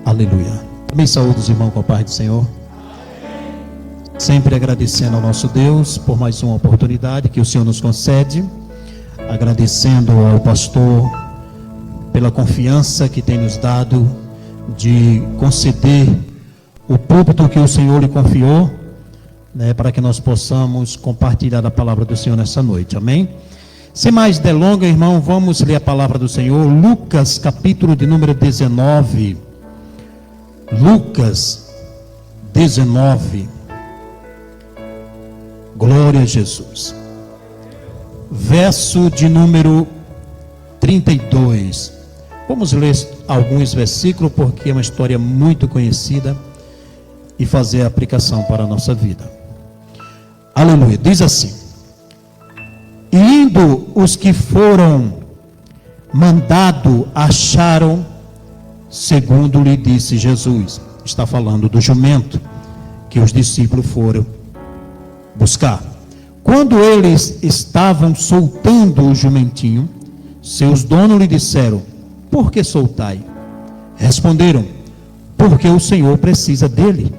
Aleluia. Também saúdo os irmãos com a paz do Senhor. Sempre agradecendo ao nosso Deus por mais uma oportunidade que o Senhor nos concede. Agradecendo ao pastor pela confiança que tem nos dado de conceder o púlpito que o Senhor lhe confiou, para que nós possamos compartilhar a palavra do Senhor nessa noite. Amém? Sem mais delongas, irmão, vamos ler a palavra do Senhor. Lucas, capítulo de número 19. Lucas 19. Glória a Jesus. Verso de número 32. Vamos ler alguns versículos, porque é uma história muito conhecida, e fazer a aplicação para a nossa vida. Aleluia. Diz assim: e indo os que foram mandados, acharam, segundo lhe disse Jesus. Está falando do jumento que os discípulos foram buscar. Quando eles estavam soltando o jumentinho, seus donos lhe disseram: por que soltai? Responderam: porque o Senhor precisa dele.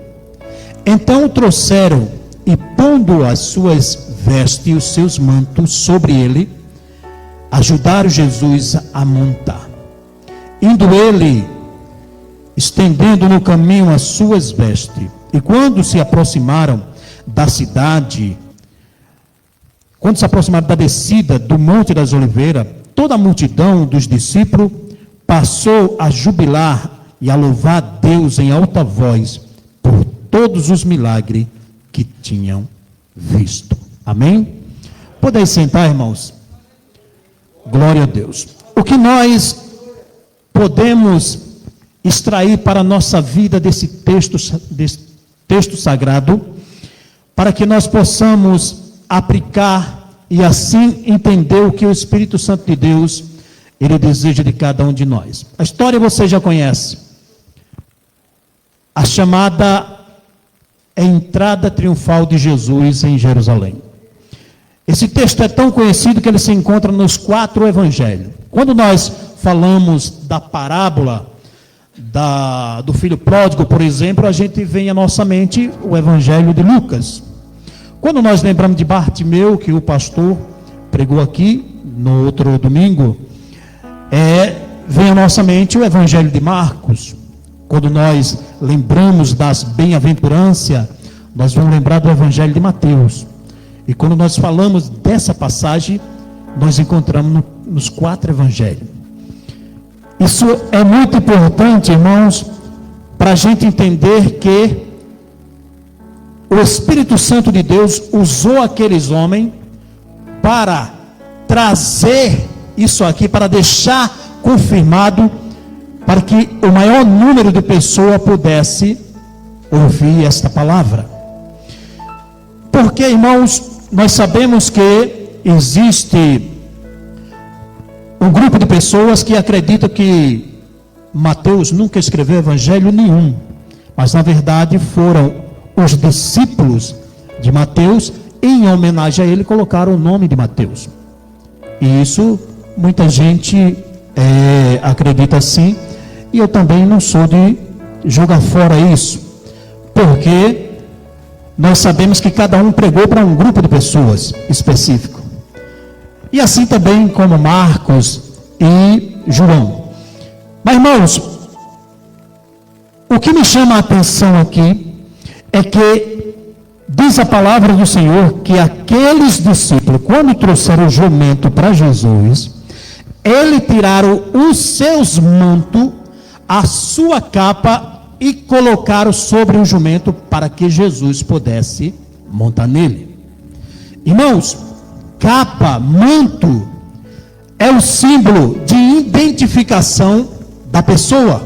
Então o trouxeram, e pondo as suas vestes e os seus mantos sobre ele, ajudaram Jesus a montar. Indo ele, estendendo no caminho as suas vestes, e quando se aproximaram da cidade, quando se aproximaram da descida do Monte das Oliveiras, toda a multidão dos discípulos passou a jubilar e a louvar a Deus em alta voz por todos os milagres que tinham visto. Amém? Podem sentar, irmãos. Glória a Deus. O que nós podemos extrair para a nossa vida desse texto sagrado, para que nós possamos aplicar e assim entender o que o Espírito Santo de Deus ele deseja de cada um de nós. A história você já conhece. A chamada entrada triunfal de Jesus em Jerusalém. Esse texto é tão conhecido que ele se encontra nos 4 evangelhos. Quando nós falamos da parábola do filho pródigo, por exemplo, a gente vem à nossa mente o evangelho de Lucas. Quando nós lembramos de Bartimeu, que o pastor pregou aqui no outro domingo, vem à nossa mente o evangelho de Marcos. Quando nós lembramos das bem-aventuranças, nós vamos lembrar do evangelho de Mateus. E quando nós falamos dessa passagem, nós encontramos nos 4 evangelhos. Isso é muito importante, irmãos, para a gente entender que o Espírito Santo de Deus usou aqueles homens para trazer isso aqui, para deixar confirmado, para que o maior número de pessoas pudesse ouvir esta palavra. Porque, irmãos, nós sabemos que existe um grupo de pessoas que acreditam que Mateus nunca escreveu evangelho nenhum, mas na verdade foram os discípulos de Mateus, em homenagem a ele, colocaram o nome de Mateus. E isso muita gente acredita assim, e eu também não sou de jogar fora isso, porque nós sabemos que cada um pregou para um grupo de pessoas específico. E assim também como Marcos e João. Mas, irmãos, o que me chama a atenção aqui é que diz a palavra do Senhor que aqueles discípulos, quando trouxeram o jumento para Jesus, eles tiraram os seus mantos, a sua capa, e colocaram sobre o jumento para que Jesus pudesse montar nele. Irmãos, capa, manto, é o símbolo de identificação da pessoa.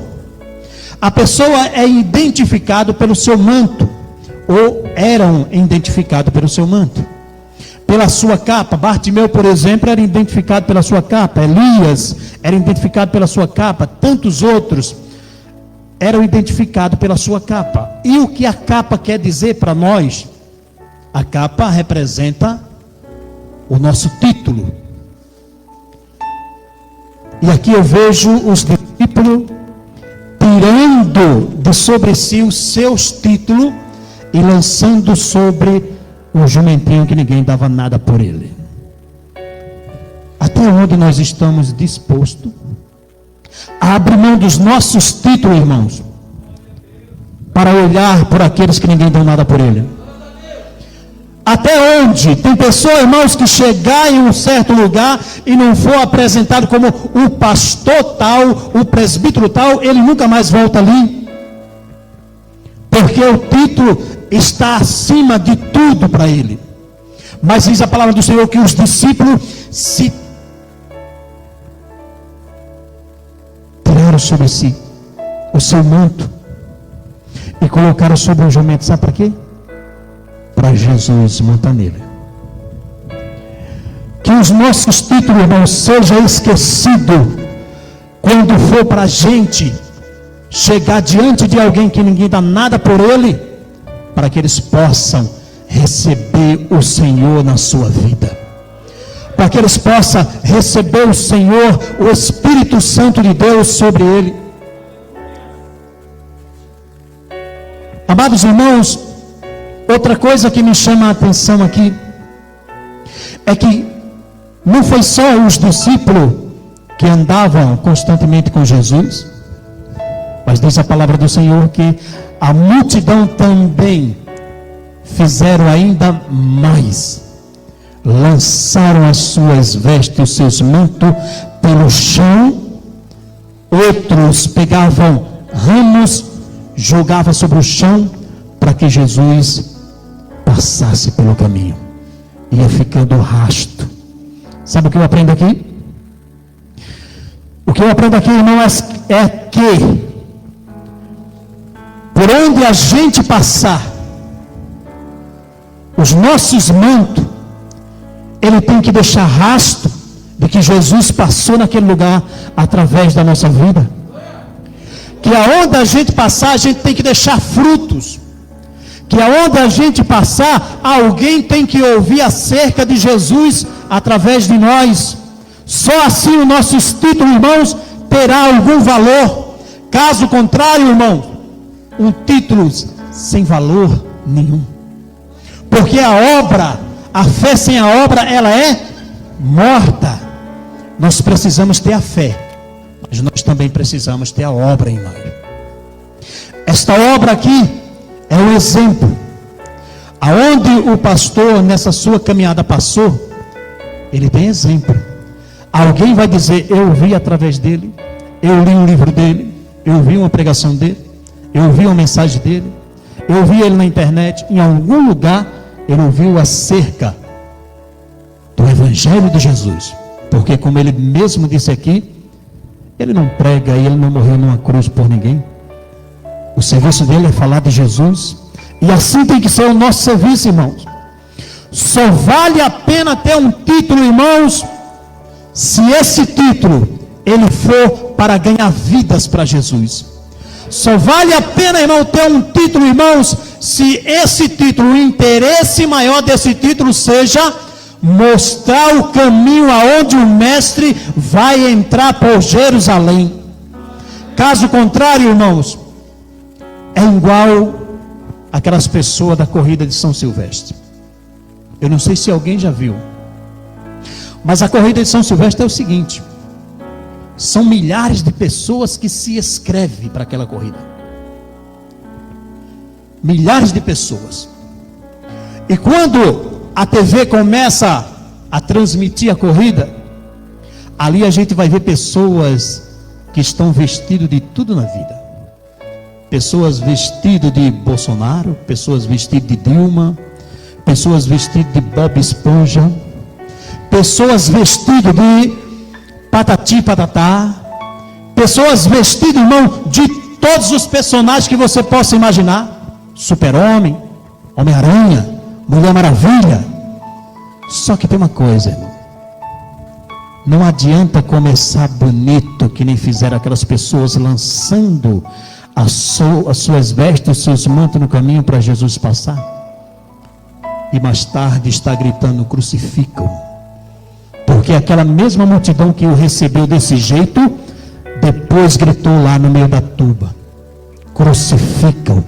A pessoa é identificada pelo seu manto, ou eram identificados pelo seu manto, pela sua capa. Bartimeu, por exemplo, era identificado pela sua capa. Elias era identificado pela sua capa. Tantos outros eram identificados pela sua capa. E o que a capa quer dizer para nós? A capa representa o nosso título. E aqui eu vejo os discípulos tirando tirando de sobre si os seus títulos e lançando sobre o jumentinho que ninguém dava nada por ele. Até onde nós estamos dispostos a abrir mão dos nossos títulos, irmãos, para olhar por aqueles que ninguém dá nada por ele? Até onde? Tem pessoas, irmãos, que chegar em um certo lugar e não for apresentado como o pastor tal, o presbítero tal, ele nunca mais volta ali. Porque o título está acima de tudo para ele. Mas diz a palavra do Senhor que os discípulos se tiraram sobre si o seu manto e colocaram sobre o jumento. Sabe para quê? Para Jesus montar nele. Que os nossos títulos, irmãos, sejam esquecidos quando for para a gente chegar diante de alguém que ninguém dá nada por ele, para que eles possam receber o Senhor na sua vida, para que eles possam receber o Senhor, o Espírito Santo de Deus sobre ele. Amados irmãos, outra coisa que me chama a atenção aqui é que não foi só os discípulos que andavam constantemente com Jesus, mas diz a palavra do Senhor que a multidão também fizeram ainda mais. Lançaram as suas vestes, os seus mantos pelo chão. Outros pegavam ramos, jogavam sobre o chão, para que Jesus passasse pelo caminho. Ia ficando rasto. Sabe o que eu aprendo aqui? O que eu aprendo aqui, irmão, é que por onde a gente passar, os nossos mantos, ele tem que deixar rastro de que Jesus passou naquele lugar através da nossa vida. Que aonde a gente passar, a gente tem que deixar frutos. Que aonde a gente passar, alguém tem que ouvir acerca de Jesus através de nós. Só assim o nosso título, irmãos, terá algum valor. Caso contrário, irmão, um título sem valor nenhum. Porque a obra, a fé sem a obra, ela é morta. Nós precisamos ter a fé, mas nós também precisamos ter a obra em nós. Esta obra aqui é um exemplo. Aonde o pastor nessa sua caminhada passou, ele tem exemplo. Alguém vai dizer: eu vi através dele, eu li um livro dele, eu vi uma pregação dele, eu vi uma mensagem dele, eu vi ele na internet. Em algum lugar ele ouviu acerca do Evangelho de Jesus. Porque, como ele mesmo disse aqui, ele não prega e ele não morreu numa cruz por ninguém. O serviço dele é falar de Jesus. E assim tem que ser o nosso serviço, irmãos. Só vale a pena ter um título, irmãos, se esse título ele for para ganhar vidas para Jesus. Só vale a pena, irmão, ter um título, irmãos, se esse título, o interesse maior desse título seja mostrar o caminho aonde o mestre vai entrar por Jerusalém. Caso contrário, irmãos, é igual aquelas pessoas da corrida de São Silvestre. Eu não sei se alguém já viu, mas a corrida de São Silvestre é o seguinte: são milhares de pessoas que se inscrevem para aquela corrida. Milhares de pessoas. E quando a TV começa a transmitir a corrida, ali a gente vai ver pessoas que estão vestidas de tudo na vida. Pessoas vestidas de Bolsonaro, pessoas vestidas de Dilma, pessoas vestidas de Bob Esponja, pessoas vestidas de Patati Patatá, pessoas vestidas, irmão, de todos os personagens que você possa imaginar. Super-Homem, Homem-Aranha, Mulher Maravilha. Só que tem uma coisa, irmão: não adianta começar bonito, que nem fizeram aquelas pessoas lançando as suas vestes, os seus mantos no caminho para Jesus passar, e mais tarde está gritando: crucificam. Porque aquela mesma multidão que o recebeu desse jeito, depois gritou lá no meio da tuba: crucificam.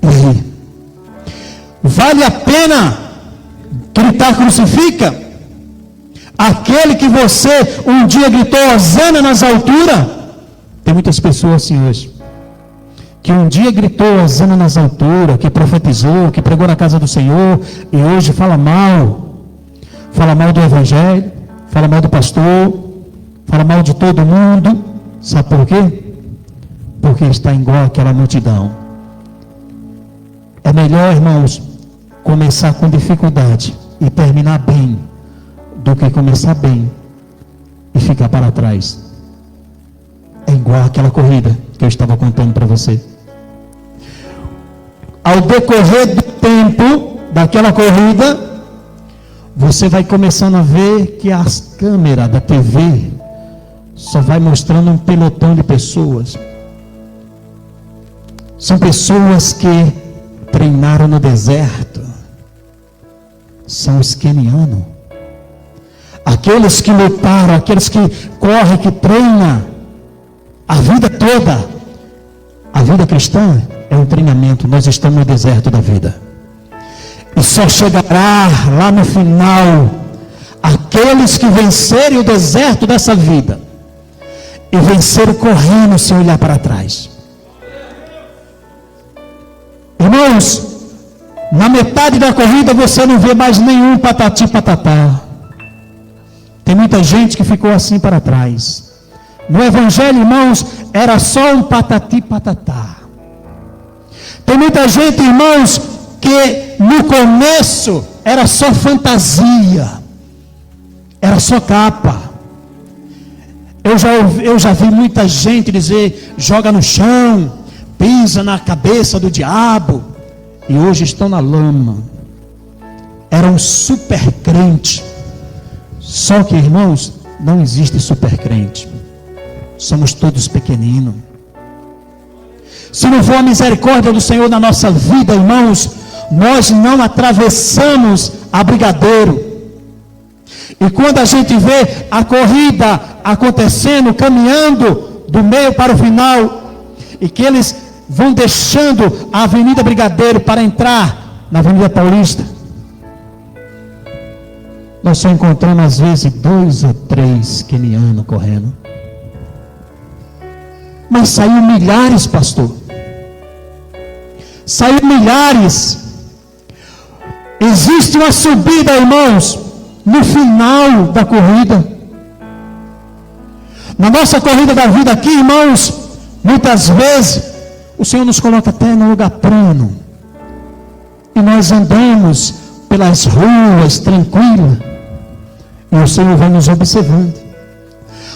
E aí? Vale a pena gritar crucifica? Aquele que você um dia gritou hosana nas alturas? Tem muitas pessoas assim hoje, que um dia gritou hosana nas alturas, que profetizou, que pregou na casa do Senhor, e hoje fala mal do evangelho, fala mal do pastor, fala mal de todo mundo. Sabe por quê? Porque está igual àquela multidão. É melhor, irmãos, começar com dificuldade e terminar bem, do que começar bem e ficar para trás. É igual àquela corrida que eu estava contando para você. Ao decorrer do tempo daquela corrida, você vai começando a ver que as câmeras da TV só vai mostrando um pelotão de pessoas. São pessoas que treinaram no deserto. São os quenianos. Aqueles que lutaram, aqueles que correm, que treinam a vida toda. A vida cristã é um treinamento. Nós estamos no deserto da vida. E só chegará lá no final aqueles que vencerem o deserto dessa vida. E venceram correndo sem olhar para trás. Irmãos, na metade da corrida você não vê mais nenhum patati patatá. Tem muita gente que ficou assim para trás. No evangelho, irmãos, era só um patati patatá. Tem muita gente, irmãos, que no começo era só fantasia, era só capa. Eu já vi muita gente dizer: joga no chão, pisa na cabeça do diabo, e hoje estão na lama. Era um super crente. Só que, irmãos, não existe super crente. Somos todos pequeninos. Se não for a misericórdia do Senhor na nossa vida, irmãos, nós não atravessamos a Brigadeiro. E quando a gente vê a corrida acontecendo, caminhando do meio para o final, e que eles vão deixando a Avenida Brigadeiro para entrar na Avenida Paulista, nós só encontramos às vezes 2 ou 3 quenianos correndo. Mas saiu milhares, pastor. Saiu milhares. Existe uma subida, irmãos, no final da corrida. Na nossa corrida da vida aqui, irmãos, muitas vezes o Senhor nos coloca até no lugar plano. E nós andamos pelas ruas tranquilas. E o Senhor vai nos observando.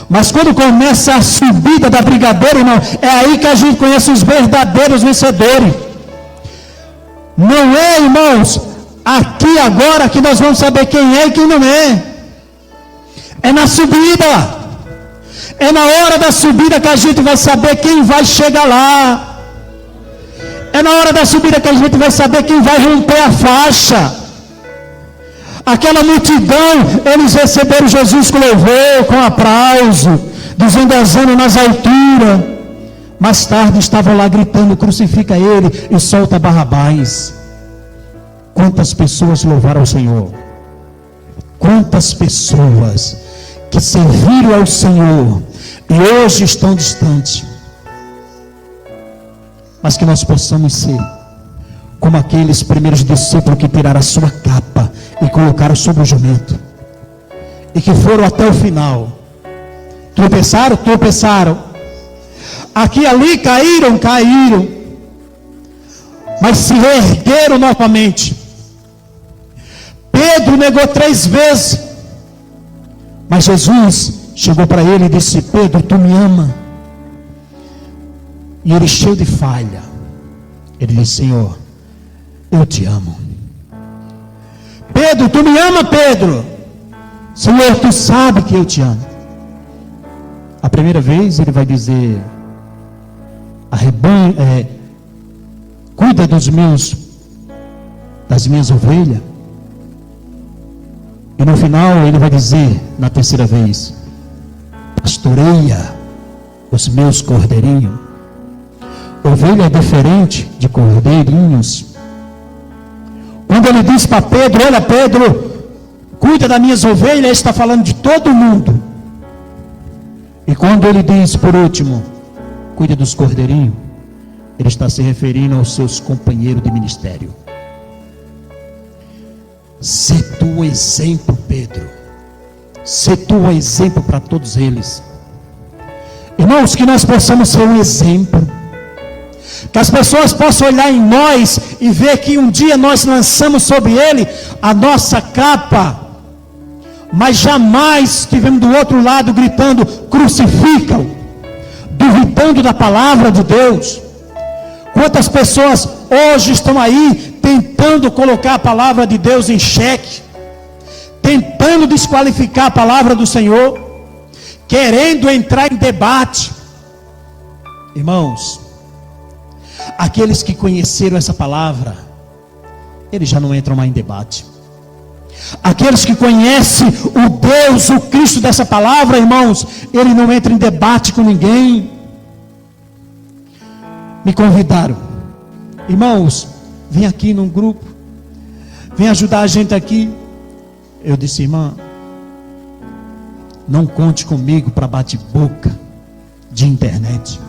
Mas quando começa a subida da Brigadeiro, irmão, é aí que a gente conhece os verdadeiros vencedores. Não é, irmãos, aqui agora que nós vamos saber quem é e quem não é. É na subida. É na hora da subida que a gente vai saber quem vai chegar lá. É na hora da subida que a gente vai saber quem vai romper a faixa. Aquela multidão, eles receberam Jesus com louvor, com aplauso, dizendo hosana nas alturas. Mais tarde estavam lá gritando: crucifica ele e solta Barrabás. Quantas pessoas louvaram ao Senhor? Quantas pessoas que serviram ao Senhor e hoje estão distantes? Mas que nós possamos ser como aqueles primeiros discípulos que tiraram a sua capa e colocaram sobre o jumento, e que foram até o final. Tropeçaram. Aqui e ali caíram, mas se ergueram novamente. Pedro negou 3 vezes, mas Jesus chegou para ele e disse: Pedro, tu me ama? E ele, cheio de falha, ele disse: Senhor, eu te amo. Pedro, tu me ama, Pedro? Senhor, tu sabe que eu te amo. A primeira vez ele vai dizer: cuida das minhas ovelhas. E no final ele vai dizer, na terceira vez: pastoreia os meus cordeirinhos. Ovelha é diferente de cordeirinhos. Quando ele diz para Pedro: olha, Pedro, cuida das minhas ovelhas, ele está falando de todo mundo. E quando ele diz, por último, cuida dos cordeirinhos, ele está se referindo aos seus companheiros de ministério. Sê tu o exemplo, Pedro. Sê tu o exemplo para todos eles. Irmãos, que nós possamos ser um exemplo. Que as pessoas possam olhar em nós e ver que um dia nós lançamos sobre ele a nossa capa, mas jamais estivemos do outro lado gritando: crucificam, duvidando da palavra de Deus. Quantas pessoas hoje estão aí tentando colocar a palavra de Deus em xeque, tentando desqualificar a palavra do Senhor, querendo entrar em debate. Irmãos, aqueles que conheceram essa palavra, eles já não entram mais em debate. Aqueles que conhecem o Deus, o Cristo dessa palavra, irmãos, ele não entra em debate com ninguém. Me convidaram: irmãos, vem aqui num grupo, vem ajudar a gente aqui. Eu disse: irmã, não conte comigo para bate-boca de internet.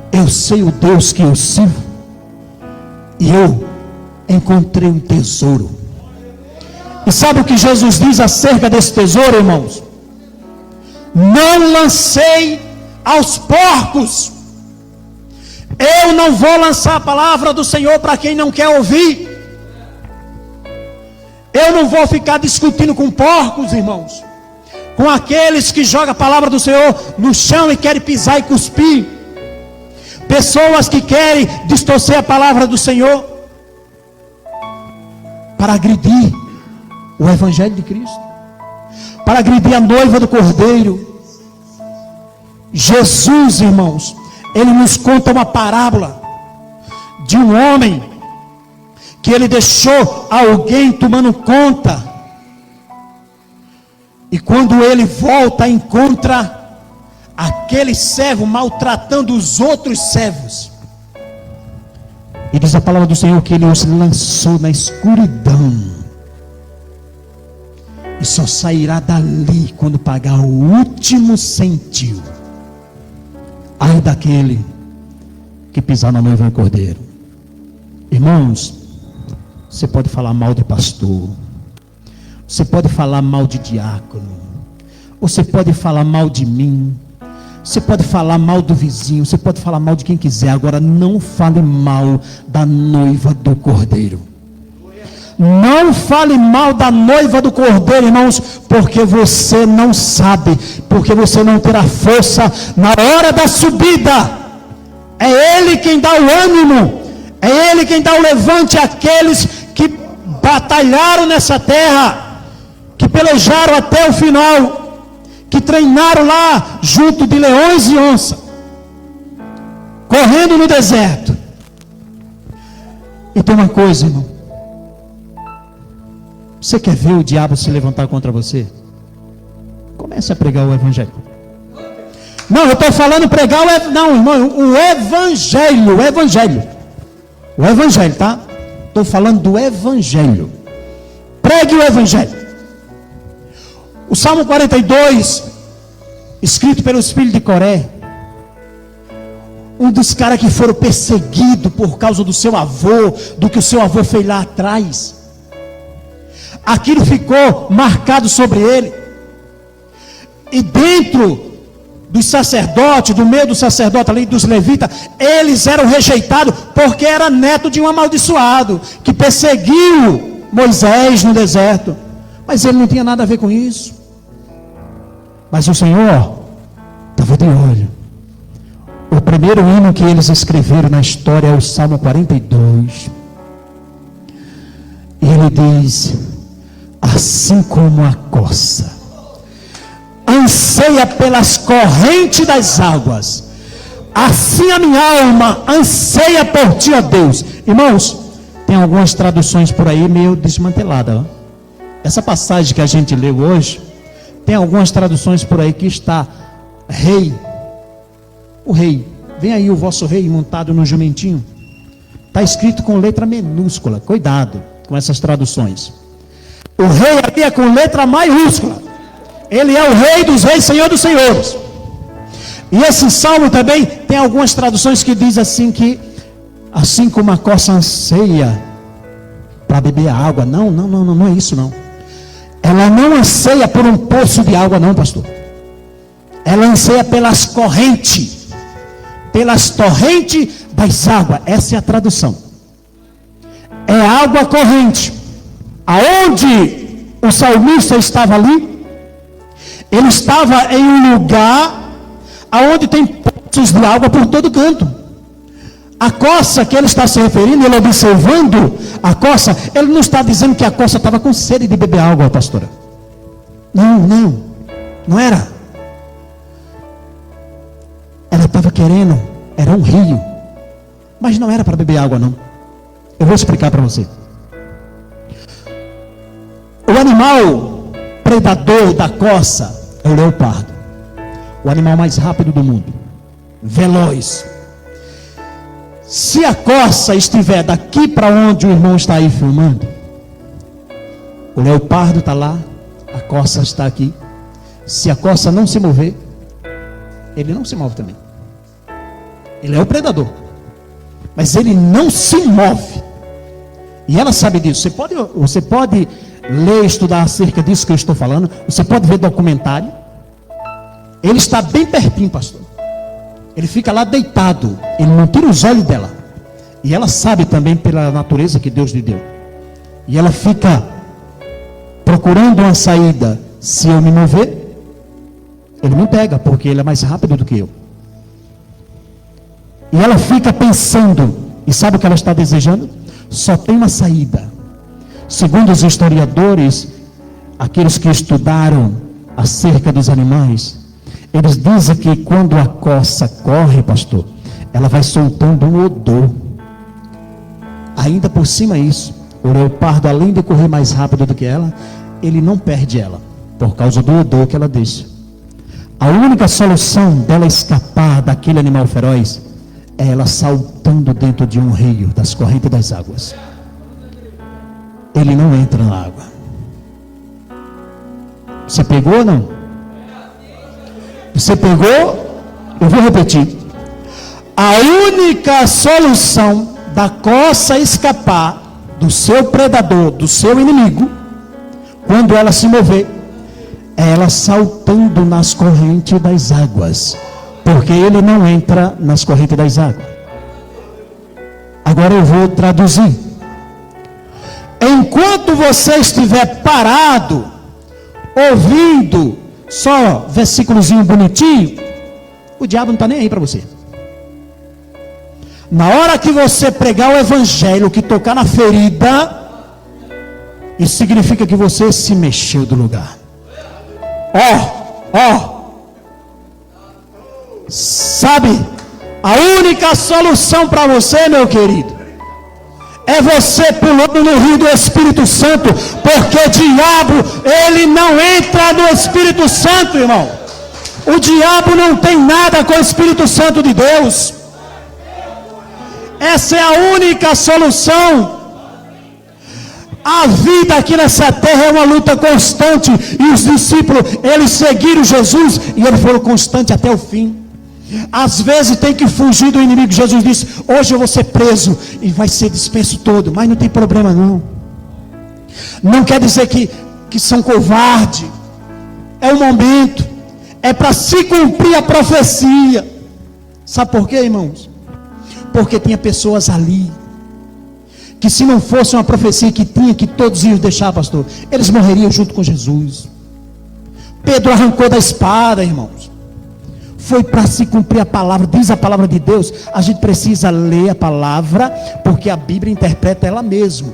Eu sei o Deus que eu sirvo, e eu encontrei um tesouro. E sabe o que Jesus diz acerca desse tesouro, irmãos? Não lancei aos porcos. Eu não vou lançar a palavra do Senhor para quem não quer ouvir. Eu não vou ficar discutindo com porcos, irmãos, com aqueles que jogam a palavra do Senhor no chão e querem pisar e cuspir. Pessoas que querem distorcer a palavra do Senhor para agredir o Evangelho de Cristo, para agredir a noiva do Cordeiro. Jesus, irmãos, ele nos conta uma parábola de um homem que ele deixou alguém tomando conta, e quando ele volta, encontra aquele servo maltratando os outros servos. E diz a palavra do Senhor que ele os lançou na escuridão, e só sairá dali quando pagar o último centil. Ai daquele que pisar na noiva do Cordeiro. Irmãos, você pode falar mal de pastor, você pode falar mal de diácono, você pode falar mal de mim, você pode falar mal do vizinho, você pode falar mal de quem quiser. Agora não fale mal da noiva do Cordeiro. Não fale mal da noiva do Cordeiro, irmãos, porque você não sabe, porque você não terá força na hora da subida. É Ele quem dá o ânimo, é Ele quem dá o levante àqueles que batalharam nessa terra, que pelejaram até o final, que treinaram lá junto de leões e onças, correndo no deserto. E tem uma coisa, irmão: você quer ver o diabo se levantar contra você? Comece a pregar o Evangelho. Não, eu estou falando pregar o Evangelho. Não, irmão, o Evangelho. O Evangelho, tá? Estou falando do Evangelho. Pregue o Evangelho. O Salmo 42, escrito pelos filhos de Coré, um dos caras que foram perseguidos por causa do seu avô, do que o seu avô fez lá atrás. Aquilo ficou marcado sobre ele. E dentro dos sacerdotes, do meio do sacerdote ali, dos levitas, eles eram rejeitados porque era neto de um amaldiçoado que perseguiu Moisés no deserto. Mas ele não tinha nada a ver com isso. Mas o Senhor estava de olho. O primeiro hino que eles escreveram na história é o Salmo 42. E ele diz: assim como a corça anseia pelas correntes das águas, assim a minha alma anseia por ti, ó Deus. Irmãos, tem algumas traduções por aí meio desmanteladas, ó. Essa passagem que a gente leu hoje, tem algumas traduções por aí que está rei, o rei, vem aí o vosso rei montado no jumentinho. Está escrito com letra minúscula, cuidado com essas traduções. O rei aqui é com letra maiúscula. Ele é o rei dos reis, senhor dos senhores. E esse salmo também tem algumas traduções que diz assim que, assim como a corça anseia para beber a água. Não é isso não. Ela não anseia por um poço de água não, pastor. Ela anseia pelas correntes. Pelas torrentes das águas. Essa é a tradução. É água corrente. Aonde o salmista estava ali, ele estava em um lugar aonde tem poços de água por todo canto. A coça que ele está se referindo, ele observando a coça, ele não está dizendo que a coça estava com sede de beber água, pastora. Não era. Ela estava querendo, era um rio, mas não era para beber água não. Eu vou explicar para você. O animal predador da coça é o leopardo. O animal mais rápido do mundo. Veloz. Se a coça estiver daqui para onde o irmão está aí filmando, o leopardo está lá, a coça está aqui. Se a coça não se mover, ele não se move também. Ele é o predador. Mas ele não se move. E ela sabe disso. Você pode ler, estudar acerca disso que eu estou falando. Você pode ver documentário. Ele está bem pertinho, pastor. Ele fica lá deitado. Ele não tira os olhos dela. E ela sabe também pela natureza que Deus lhe deu. E ela fica procurando uma saída. Se eu me mover, ele me pega, porque ele é mais rápido do que eu. E ela fica pensando. E sabe o que ela está desejando? Só tem uma saída. Segundo os historiadores, aqueles que estudaram acerca dos animais, eles dizem que quando a coça corre, pastor, ela vai soltando um odor. Ainda por cima isso, o leopardo, além de correr mais rápido do que ela, ele não perde ela, por causa do odor que ela deixa. A única solução dela escapar daquele animal feroz é ela saltando dentro de um rio, das correntes das águas. Ele não entra na água. Você pegou ou não? Você pegou? Eu vou repetir. A única solução da coça escapar do seu predador, do seu inimigo, quando ela se mover, é ela saltando nas correntes das águas. Porque ele não entra nas correntes das águas. Agora eu vou traduzir. Enquanto você estiver parado, ouvindo só versículozinho bonitinho, o diabo não está nem aí para você. Na hora que você pregar o evangelho, que tocar na ferida, isso significa que você se mexeu do lugar. Sabe, a única solução para você, meu querido, é você pulando no rio do Espírito Santo, porque o diabo, ele não entra no Espírito Santo, irmão. O diabo não tem nada com o Espírito Santo de Deus. Essa é a única solução. A vida aqui nessa terra é uma luta constante, e os discípulos, eles seguiram Jesus, e eles foram constantes até o fim. Às vezes tem que fugir do inimigo. Jesus disse: hoje eu vou ser preso e vai ser dispenso todo, mas não tem problema não. Não quer dizer que são covardes. É o momento. É para se cumprir a profecia. Sabe por quê, irmãos? Porque tinha pessoas ali que, se não fosse uma profecia que tinha, que todos iam deixar, pastor, eles morreriam junto com Jesus. Pedro arrancou da espada, irmãos. Foi para se cumprir a palavra. Diz a palavra de Deus. A gente precisa ler a palavra, porque a Bíblia interpreta ela mesma.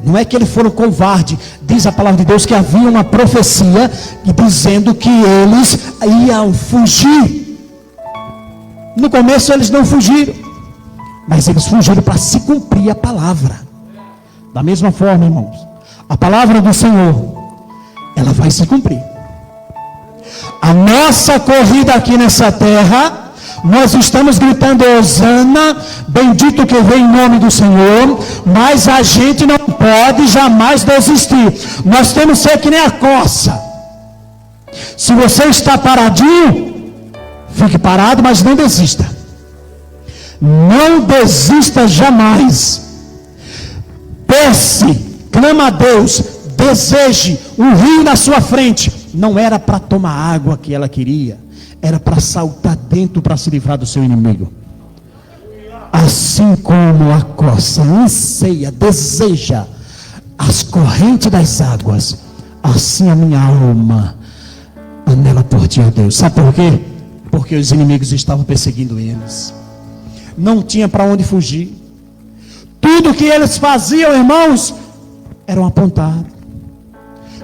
Não é que eles foram covardes. Diz a palavra de Deus que havia uma profecia dizendo que eles iam fugir. No começo eles não fugiram, mas eles fugiram para se cumprir a palavra. Da mesma forma, irmãos, a palavra do Senhor, ela vai se cumprir. A nossa corrida aqui nessa terra Nós estamos gritando Hosana, bendito que vem em nome do Senhor, mas a gente não pode jamais desistir. Nós temos que ser que nem a corça. Se você está paradinho, fique parado, mas não desista. Não desista jamais. Peça, clama a Deus, deseje um rio na sua frente. Não era para tomar água que ela queria, era para saltar dentro para se livrar do seu inimigo. Assim como a corça anseia, deseja as correntes das águas, assim a minha alma anela por ti, ó Deus. Sabe por quê? Porque os inimigos estavam perseguindo eles. Não tinha para onde fugir. Tudo que eles faziam, irmãos, era apontado.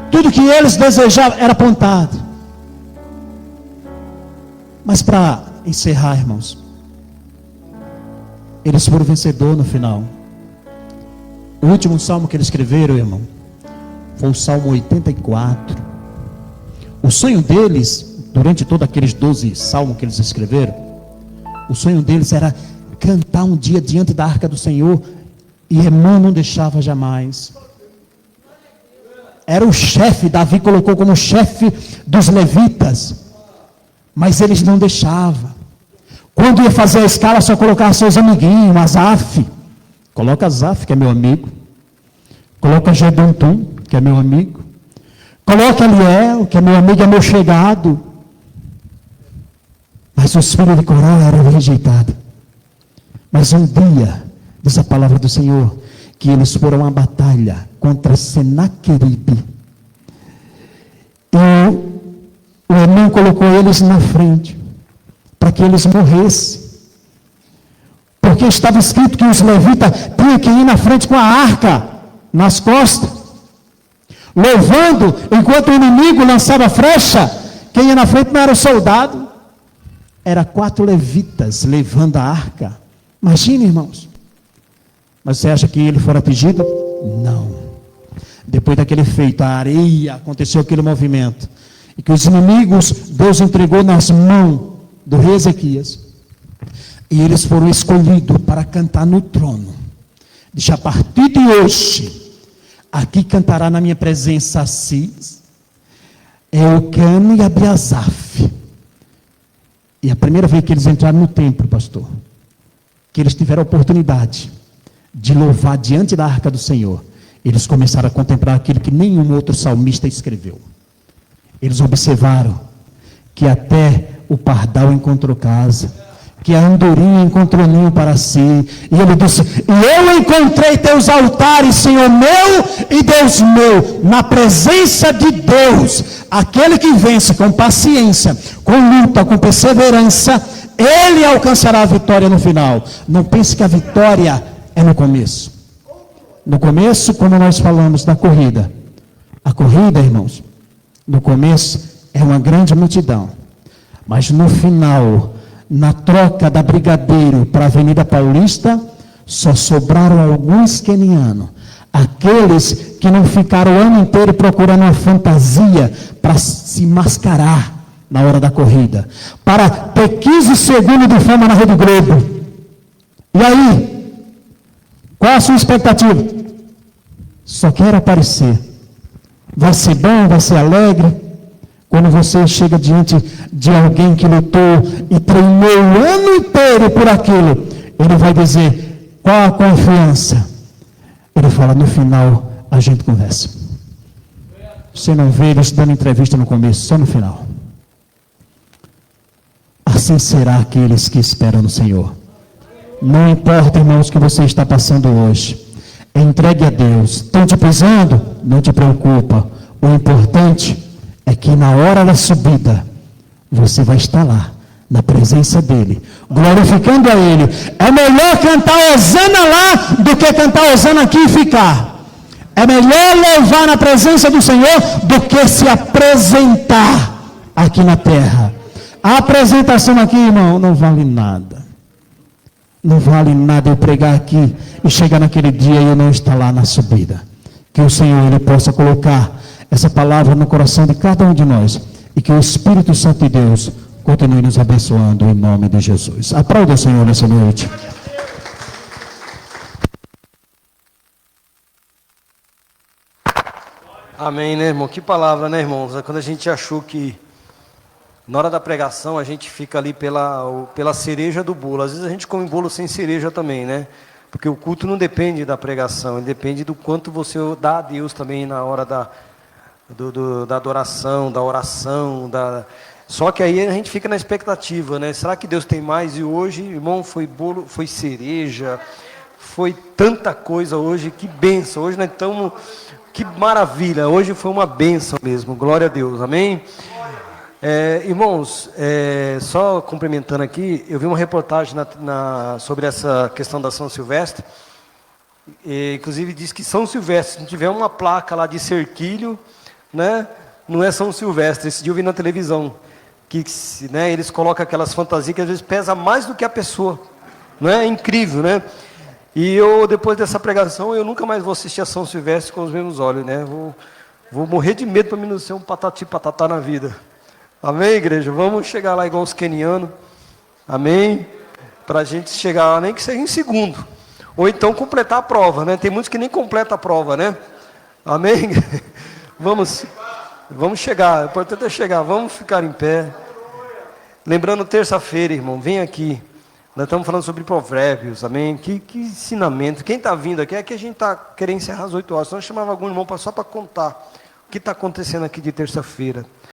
Tudo que eles desejavam era apontado. Mas para encerrar, irmãos, eles foram vencedores no final. O último salmo que eles escreveram, irmão, foi o Salmo 84. O sonho deles, durante todos aqueles 12 salmos que eles escreveram, o sonho deles era cantar um dia diante da arca do Senhor, e irmão não deixava jamais. Era o chefe, Davi colocou como chefe dos levitas, mas eles não deixavam. Quando ia fazer a escala, só colocava seus amiguinhos, Asaf. Coloca Asaf, que é meu amigo. Coloca Geduntum, que é meu amigo. Coloca Eliel, que é meu amigo, é meu chegado. Mas os filhos de Corá eram rejeitados. Mas um dia, diz a palavra do Senhor, que eles foram à batalha contra Senaqueribe. E o irmão colocou eles na frente, para que eles morressem. Porque estava escrito que os levitas tinham que ir na frente com a arca nas costas, louvando, enquanto o inimigo lançava flecha. Quem ia na frente não era o soldado, era 4 levitas levando a arca. Imagine, irmãos. Mas você acha que ele foi atingido? Não. Depois daquele feito, a areia, aconteceu aquele movimento, e que os inimigos, Deus entregou nas mãos do rei Ezequias, e eles foram escolhidos para cantar no trono. Diz: a partir de hoje, aqui cantará na minha presença Assis, Eucana e Abiasaf. E a primeira vez que eles entraram no templo, pastor, que eles tiveram a oportunidade de louvar diante da arca do Senhor, eles começaram a contemplar aquilo que nenhum outro salmista escreveu. Eles observaram que até o pardal encontrou casa, que a andorinha encontrou ninho para si, e ele disse: eu encontrei teus altares, Senhor meu e Deus meu. Na presença de Deus, aquele que vence com paciência, com luta, com perseverança, ele alcançará a vitória no final. Não pense que a vitória é no começo. No começo, como nós falamos da corrida, a corrida, irmãos, no começo é uma grande multidão, mas no final, na troca da Brigadeiro para a Avenida Paulista, só sobraram alguns quenianos, aqueles que não ficaram o ano inteiro procurando uma fantasia para se mascarar na hora da corrida, para ter 15 segundos de fama na Rede Globo. E aí, qual a sua expectativa? Só quero aparecer. Vai ser bom, vai ser alegre. Quando você chega diante de alguém que lutou e treinou o ano inteiro por aquilo, ele vai dizer: qual a confiança? Ele fala: no final a gente conversa. Você não vê eles dando entrevista no começo, só no final. Assim será aqueles que esperam no Senhor. Não importa, irmãos, o que você está passando hoje, entregue a Deus. Estão te pisando? Não te preocupa. O importante é que na hora da subida, você vai estar lá, na presença dEle, glorificando a Ele. É melhor cantar Hosana lá, do que cantar Hosana aqui e ficar. É melhor louvar na presença do Senhor, do que se apresentar aqui na terra. A apresentação aqui, irmão, não vale nada. Não vale nada eu pregar aqui e chegar naquele dia e eu não estar lá na subida. Que o Senhor, Ele possa colocar essa palavra no coração de cada um de nós, e que o Espírito Santo de Deus continue nos abençoando em nome de Jesus. Aplauda o Senhor nessa noite. Amém, né, irmão? Que palavra, né, irmãos? Quando a gente achou que na hora da pregação a gente fica ali pela cereja do bolo. Às vezes a gente come bolo sem cereja também, né? Porque o culto não depende da pregação, ele depende do quanto você dá a Deus também na hora da adoração, da oração. Só que aí a gente fica na expectativa, né? Será que Deus tem mais? E hoje, irmão, foi bolo, foi cereja, foi tanta coisa hoje, que bênção. Hoje nós estamos, que maravilha, hoje foi uma bênção mesmo, glória a Deus, amém? Irmãos, só complementando aqui, eu vi uma reportagem sobre essa questão da São Silvestre, inclusive diz que São Silvestre, se não tiver uma placa lá de cerquilho, né, não é São Silvestre. Esse dia eu vi na televisão, que né, eles colocam aquelas fantasias que às vezes pesa mais do que a pessoa, não é? É incrível, né? E eu, depois dessa pregação, eu nunca mais vou assistir a São Silvestre com os mesmos olhos, né? Vou morrer de medo para mim não ser um patati patatá na vida. Amém, igreja? Vamos chegar lá igual os quenianos. Amém? Para a gente chegar lá, nem que seja em segundo. Ou então completar a prova, né? Tem muitos que nem completam a prova, né? Amém? Vamos chegar. O importante é chegar. Vamos ficar em pé. Lembrando, terça-feira, irmão, vem aqui. Nós estamos falando sobre provérbios, amém? Que ensinamento. Quem está vindo aqui é que a gente está querendo encerrar às 8 horas. Nós chamava algum irmão só para contar o que está acontecendo aqui de terça-feira.